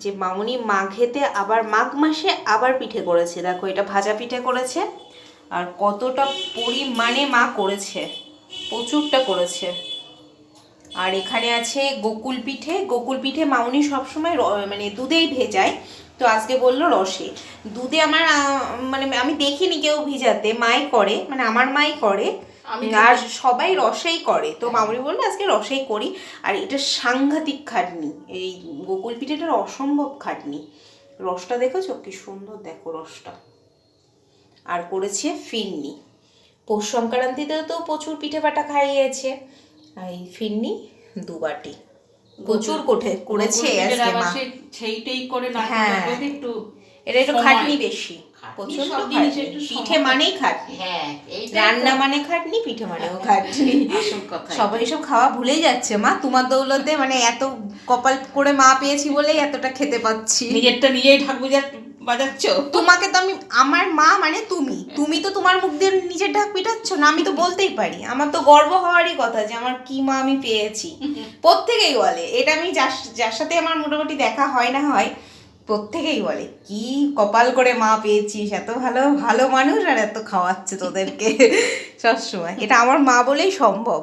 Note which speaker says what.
Speaker 1: যে মামুনি মাঘেতে আবার মাঘ মাসে আবার পিঠে করেছে। দেখো এটা ভাজা পিঠে করেছে, আর কতটা পরিমাণে মা করেছে, প্রচুরটা করেছে। আর এখানে আছে গোকুল পিঠে। গোকুল পিঠে মামুনি সবসময় মানে দুধেই ভেজায়, তো আজকে বললো রসে। দুধে আমার মানে আমি দেখিনি কেউ ভিজাতে, মাই করে, মানে আমার মাই করে, আর সবাই রসেই করে। তো মামুনি বললো আজকে রসেই করি। আর এটা সাংঘাতিক খাটনি, এই গোকুল পিঠেটার অসম্ভব খাটনি। রসটা দেখেছো কি সুন্দর, দেখো রসটা। আর করেছে ফিরনি। পৌষ সংক্রান্তিতে তো প্রচুর পিঠে পাটা খাইয়েছে, এই ফিরনি 2 বাটি প্রচুর করেছে আজকে মা।
Speaker 2: সেইটাই করে না,
Speaker 1: হ্যাঁ
Speaker 2: একটু
Speaker 1: এটা একটু খাটনি বেশি, প্রচন্ড খাটনি। পিঠে মানেই খাটনি,
Speaker 2: হ্যাঁ
Speaker 1: রান্না মানে খাটনি, পিঠে মানেও খাটনি। সবাই সব খাওয়া ভুলেই যাচ্ছে মা, তোমার দৌলতে। মানে এত কপাল করে মা পেয়েছি বলেই এতটা খেতে পাচ্ছি।
Speaker 2: নিজেরটা নিজেই ঢাক বাজাচ্ছ।
Speaker 1: তোমাকে তো আমি, আমার মা মানে তুমি তো তোমার মুখ দিয়ে নিজের ঢাক পিটাচ্ছ না, আমি তো বলতেই পারি। আমার তো গর্ব হওয়ারই কথা যে আমার কি মা আমি পেয়েছি। প্রত্যেকেই বলে এটা, আমি যার সাথে আমার মোটামুটি দেখা হয় না হয়, প্রত্যেকেই বলে কি কপাল করে মা পেয়েছিস, এত ভালো ভালো মানুষ আর এত খাওয়াচ্ছে তোদেরকে সবসময়। এটা আমার মা বলেই সম্ভব।